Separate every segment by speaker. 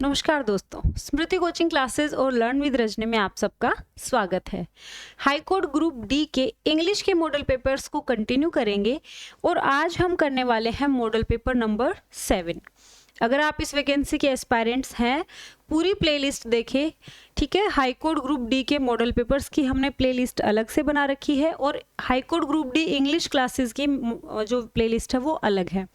Speaker 1: नमस्कार दोस्तों, स्मृति coaching classes और लर्न विद रजनी में आप सबका स्वागत है। हाईकोर्ट ग्रुप डी के इंग्लिश के मॉडल पेपर्स को कंटिन्यू करेंगे और आज हम करने वाले हैं मॉडल पेपर नंबर 7। अगर आप इस वैकेंसी के एस्पायरेंट्स हैं, पूरी प्लेलिस्ट देखें, ठीक है। हाईकोर्ट ग्रुप डी के मॉडल पेपर्स की हमने प्लेलिस्ट अलग से बना रखी है और high court group D English classes की जो प्लेलिस्ट है वो अलग है।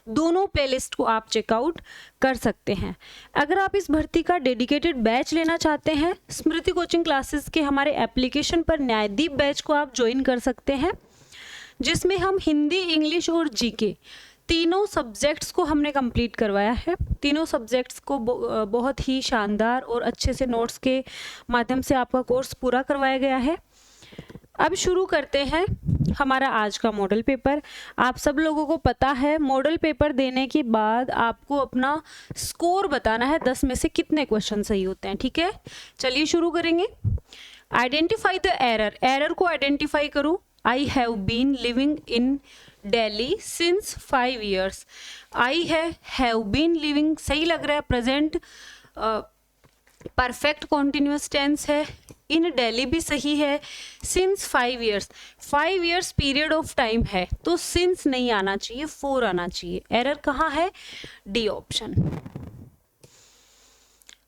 Speaker 1: दोनों प्लेलिस्ट को आप चेकआउट कर सकते हैं। अगर आप इस भर्ती का डेडिकेटेड बैच लेना चाहते हैं, स्मृति कोचिंग क्लासेस के हमारे एप्लीकेशन पर न्यायदीप बैच को आप ज्वाइन कर सकते हैं, जिसमें हम हिंदी, इंग्लिश और जीके तीनों सब्जेक्ट्स को हमने कंप्लीट करवाया है। तीनों सब्जेक्ट्स को बहुत ही शानदार और अच्छे से नोट्स के माध्यम से आपका कोर्स पूरा करवाया गया है। अब शुरू करते हैं हमारा आज का मॉडल पेपर। आप सब लोगों को पता है, मॉडल पेपर देने के बाद आपको अपना स्कोर बताना है, 10 में से कितने क्वेश्चन सही होते हैं, ठीक है। चलिए शुरू करेंगे। Identify the error. एरर को आइडेंटिफाई करो। I have been living in Delhi since 5 years। I have been living सही लग रहा है, प्रेजेंट परफेक्ट कॉन्टिन्यूस टेंस है। इन दिल्ली भी सही है। Since 5 years, 5 years period of time है, तो सिंस नहीं आना चाहिए, 4 आना चाहिए। एरर कहाँ है? D option.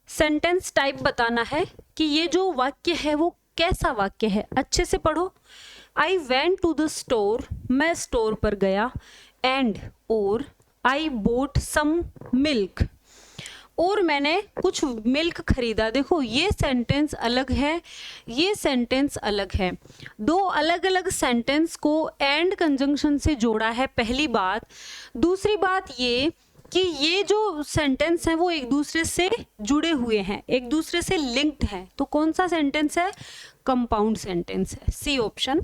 Speaker 1: सेंटेंस टाइप बताना है कि ये जो वाक्य है वो कैसा वाक्य है। अच्छे से पढ़ो। I went to the store, मैं स्टोर पर गया। एंड और आई बोट सम मिल्क, और मैंने कुछ मिल्क खरीदा। देखो, ये सेंटेंस अलग है, ये सेंटेंस अलग है। दो अलग अलग सेंटेंस को एंड कंजंक्शन से जोड़ा है, पहली बात। दूसरी बात ये कि ये जो सेंटेंस हैं वो एक दूसरे से जुड़े हुए हैं, एक दूसरे से लिंक्ड हैं। तो कौन सा सेंटेंस है? कंपाउंड सेंटेंस है, सी ऑप्शन।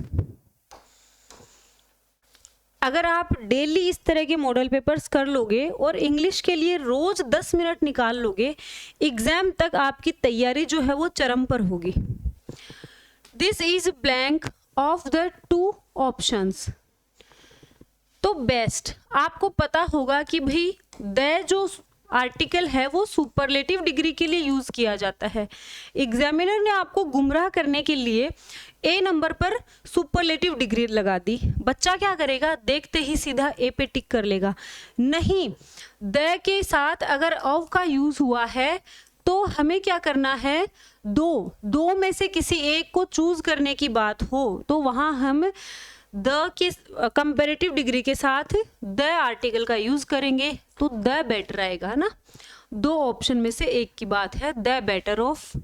Speaker 1: अगर आप डेली इस तरह के मॉडल पेपर्स कर लोगे और इंग्लिश के लिए रोज 10 मिनट निकाल लोगे, एग्जाम तक आपकी तैयारी जो है वो चरम पर होगी। This is blank of the 2 options. तो बेस्ट, आपको पता होगा कि भाई द जो आर्टिकल है वो सुपरलेटिव डिग्री के लिए यूज किया जाता है। एग्जामिनर ने आपको गुमराह करने के लिए ए नंबर पर सुपरलेटिव डिग्री लगा दी। बच्चा क्या करेगा? देखते ही सीधा ए पे टिक कर लेगा। नहीं, द के साथ अगर ऑफ का यूज हुआ है तो हमें क्या करना है? दो में से किसी एक को चूज करने की बात हो तो वहां हम द के कंपैरेटिव डिग्री के साथ द आर्टिकल का यूज करेंगे, तो द बेटर आएगा ना। 2 ऑप्शन में से एक की बात है, the better of.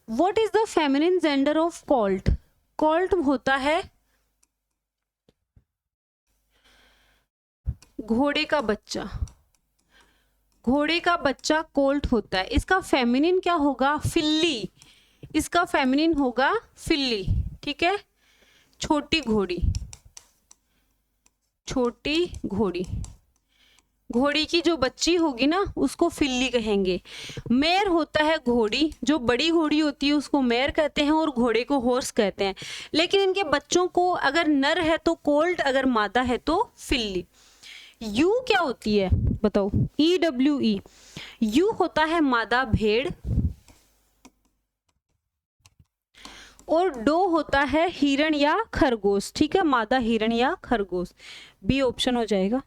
Speaker 1: What is the feminine gender of Colt? Colt होता है घोड़े का बच्चा। घोड़े का बच्चा कोल्ट होता है। इसका फेमिनिन क्या होगा? फिल्ली। इसका फेमिनिन होगा फिल्ली, ठीक है। छोटी घोड़ी, छोटी घोड़ी, घोड़ी की जो बच्ची होगी ना उसको फिल्ली कहेंगे। मेयर होता है घोड़ी, जो बड़ी घोड़ी होती है उसको मेयर कहते हैं और घोड़े को हॉर्स कहते हैं। लेकिन इनके बच्चों को अगर नर है तो कोल्ट, अगर मादा है तो फिल्ली। यू क्या होती है बताओ? EWE। यू होता है मादा भेड़ और डो होता है हिरण या खरगोश, ठीक है, मादा हिरण या खरगोश। बी ऑप्शन हो जाएगा।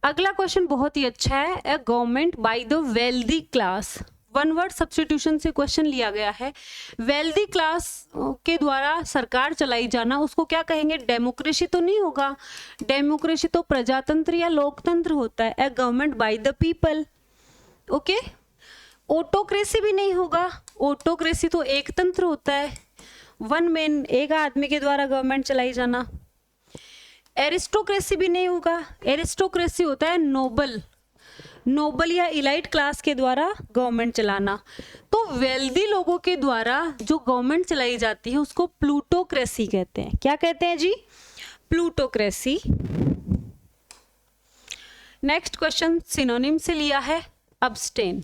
Speaker 1: अगला क्वेश्चन बहुत ही अच्छा है। A government by the wealthy class. 1 word substitution से क्वेश्चन लिया गया है। वेल्दी क्लास के द्वारा सरकार चलाई जाना, उसको क्या कहेंगे? डेमोक्रेसी तो नहीं होगा। डेमोक्रेसी तो प्रजातंत्र या लोकतंत्र होता है। A government by the people, okay. Autocracy भी नहीं होगा। ऑटोक्रेसी तो एक तंत्र होता है, 1 मैन, एक आदमी के द्वारा गवर्नमेंट चलाई जाना। एरिस्टोक्रेसी भी नहीं होगा। एरिस्टोक्रेसी होता है नोबल या इलाइट क्लास के द्वारा गवर्नमेंट चलाना। तो वेल्दी लोगों के द्वारा जो गवर्नमेंट चलाई जाती है उसको प्लूटोक्रेसी कहते हैं। क्या कहते हैं जी? प्लूटोक्रेसी। नेक्स्ट क्वेश्चन सिनोनिम से लिया है, अब्सटेन।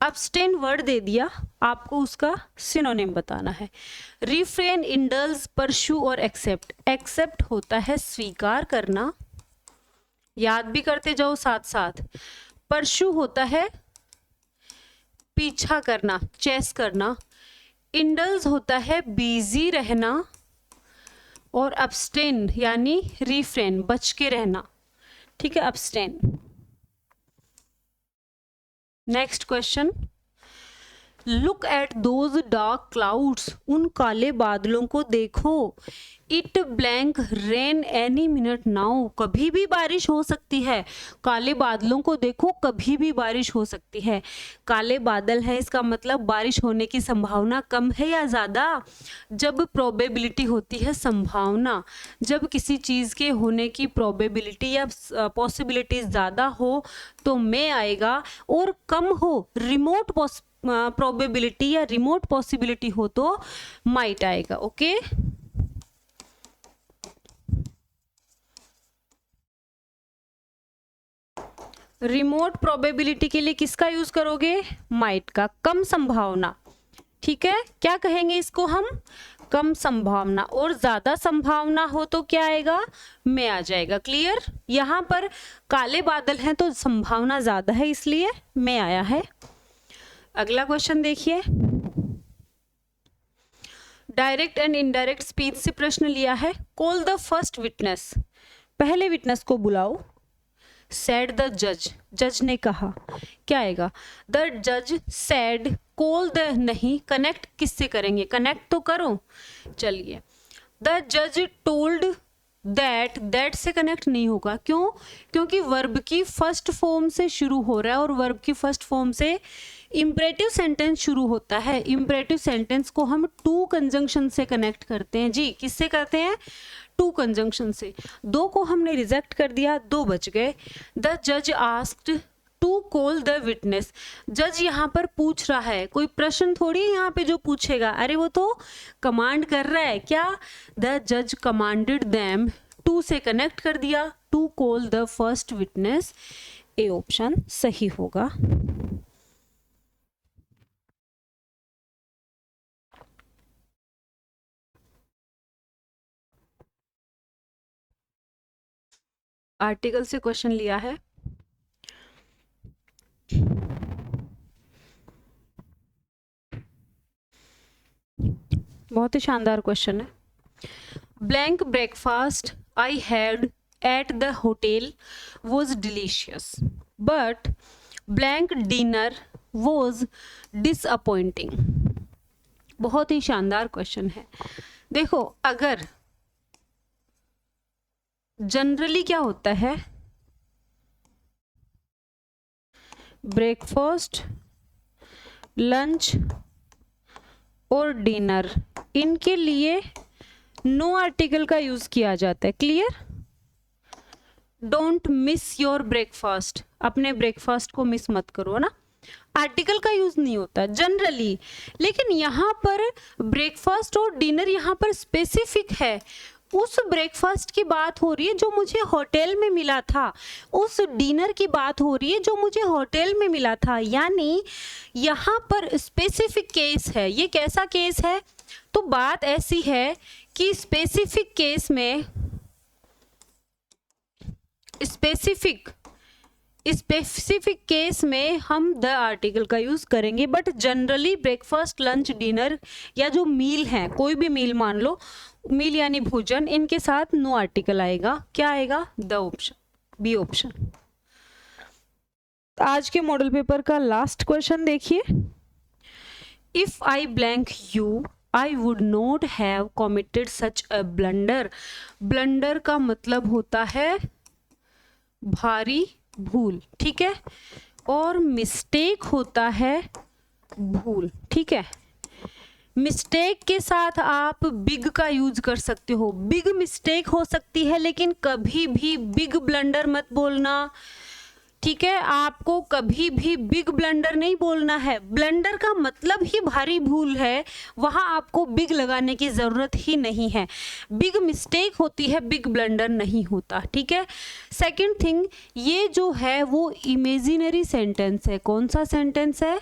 Speaker 1: अब्सटेन वर्ड दे दिया, आपको उसका सिनोनिम बताना है। रिफ्रेन, इंडल्ज, परस्यू और एक्सेप्ट। एक्सेप्ट होता है स्वीकार करना याद भी करते जाओ साथ साथ। परशु होता है पीछा करना, चेस करना। इंडल्स होता है बिजी रहना, और अब्सटेन यानी रिफ्रेन, बच के रहना। ठीक है, abstain. Next question, look at those dark clouds, उन काले बादलों को देखो। It blank rain any minute now, कभी भी बारिश हो सकती है। काले बादलों को देखो, कभी भी बारिश हो सकती है। काले बादल है, इसका मतलब बारिश होने की संभावना कम है या ज़्यादा। जब प्रोबेबिलिटी होती है संभावना, जब किसी चीज़ के होने की प्रोबेबिलिटी या पॉसिबिलिटी ज़्यादा हो तो मे आएगा, और कम हो, रिमोट प्रोबेबिलिटी या रिमोट पॉसिबिलिटी हो तो माइट आएगा। ओके, रिमोट प्रोबेबिलिटी के लिए किसका यूज करोगे? माइट का, कम संभावना। ठीक है, क्या कहेंगे इसको हम? कम संभावना। और ज्यादा संभावना हो तो क्या आएगा? में आ जाएगा। क्लियर? यहाँ पर काले बादल हैं तो संभावना ज्यादा है, इसलिए में आया है। अगला क्वेश्चन देखिए, डायरेक्ट एंड इनडायरेक्ट स्पीच से प्रश्न लिया है। कॉल द फर्स्ट विटनेस, पहले विटनेस को बुलाओ। सेड द जज, जज ने कहा। क्या आएगा? द जज सेड, कॉल द नहीं, कनेक्ट किससे करेंगे? कनेक्ट तो करो। चलिए, द जज टोल्ड दैट, दैट से कनेक्ट नहीं होगा। क्यों? क्योंकि वर्ब की फर्स्ट फॉर्म से शुरू हो रहा है, और वर्ब की फर्स्ट फॉर्म से इम्परेटिव सेंटेंस शुरू होता है। इम्परेटिव सेंटेंस को हम टू कंजंक्शन से कनेक्ट करते हैं। जी, किससे करते हैं? टू कंजंक्शन से। दो को हमने रिजेक्ट कर दिया, दो बच गए। द जज asked to call the witness, जज यहाँ पर पूछ रहा है, कोई प्रश्न थोड़ी यहाँ पे जो पूछेगा, अरे वो तो कमांड कर रहा है। क्या? द जज कमांडेड देम, टू से कनेक्ट कर दिया, to call the first witness. A option सही होगा। आर्टिकल से क्वेश्चन लिया है। बहुत ही शानदार क्वेश्चन है। Blank breakfast I had at the hotel was delicious, but blank dinner was disappointing. बहुत ही शानदार क्वेश्चन है। देखो, अगर जनरली क्या होता है, ब्रेकफास्ट, लंच और डिनर, इनके लिए नो आर्टिकल का यूज किया जाता है। Clear? Don't miss your breakfast, अपने ब्रेकफास्ट को मिस मत करो ना, आर्टिकल का यूज नहीं होता जनरली। लेकिन यहाँ पर ब्रेकफास्ट और डिनर यहाँ पर स्पेसिफिक है। उस ब्रेकफास्ट की बात हो रही है जो मुझे होटल में मिला था, उस डिनर की बात हो रही है जो मुझे होटल में मिला था। यानी यहाँ पर स्पेसिफिक केस है। ये कैसा केस है? तो बात ऐसी है कि स्पेसिफिक केस में स्पेसिफिक केस में हम द आर्टिकल का यूज करेंगे, but generally breakfast, lunch, dinner या जो मील है, कोई भी मील मान लो, मील यानी भोजन, इनके साथ नो आर्टिकल आएगा। क्या आएगा? The option, B option. आज के मॉडल पेपर का लास्ट क्वेश्चन देखिए। If I blank you I would not have committed such a blunder. Blunder का मतलब होता है भारी भूल, ठीक है, और मिस्टेक होता है भूल। ठीक है, मिस्टेक के साथ आप बिग का यूज कर सकते हो। बिग मिस्टेक हो सकती है, लेकिन कभी भी बिग ब्लंडर मत बोलना। ठीक है, आपको कभी भी बिग ब्लंडर नहीं बोलना है। ब्लंडर का मतलब ही भारी भूल है, वहां आपको बिग लगाने की जरूरत ही नहीं है। बिग मिस्टेक होती है, बिग ब्लंडर नहीं होता। ठीक है, सेकंड थिंग, ये जो है वो इमेजिनरी सेंटेंस है। कौन सा सेंटेंस है?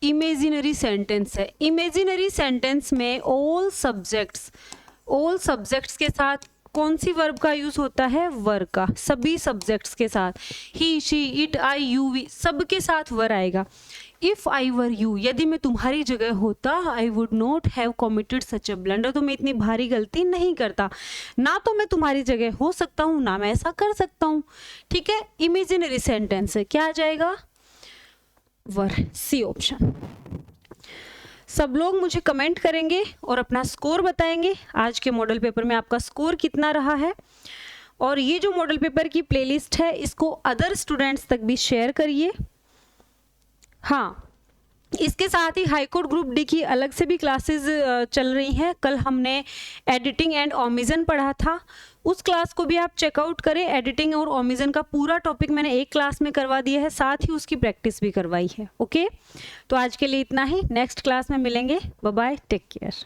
Speaker 1: इमेजिनरी सेंटेंस है। इमेजिनरी सेंटेंस में ऑल सब्जेक्ट्स के साथ कौन सी वर्ब का यूज होता है? वर का, सभी सब्जेक्ट्स के साथ, he, she, it, I, you, we, सबके साथ वर आएगा। इफ आई वर यू, यदि मैं तुम्हारी जगह होता, आई would not have committed such a blunder, तो मैं इतनी भारी गलती नहीं करता। ना तो मैं तुम्हारी जगह हो सकता हूँ, ना मैं ऐसा कर सकता हूँ। ठीक है, इमेजिनरी सेंटेंस है, क्या आ जाएगा? वर, सी ऑप्शन। सब लोग मुझे कमेंट करेंगे और अपना स्कोर बताएंगे आज के मॉडल पेपर में आपका स्कोर कितना रहा है। और ये जो मॉडल पेपर की प्लेलिस्ट है इसको अदर स्टूडेंट्स तक भी शेयर करिए। हाँ, इसके साथ ही हाईकोर्ट ग्रुप डी की अलग से भी क्लासेस चल रही हैं। कल हमने एडिटिंग एंड ओमिजन पढ़ा था, उस क्लास को भी आप चेकआउट करें। एडिटिंग और ओमिजन का पूरा टॉपिक मैंने एक क्लास में करवा दिया है, साथ ही उसकी प्रैक्टिस भी करवाई है। ओके, तो आज के लिए इतना ही, नेक्स्ट क्लास में मिलेंगे। Bye bye, take care.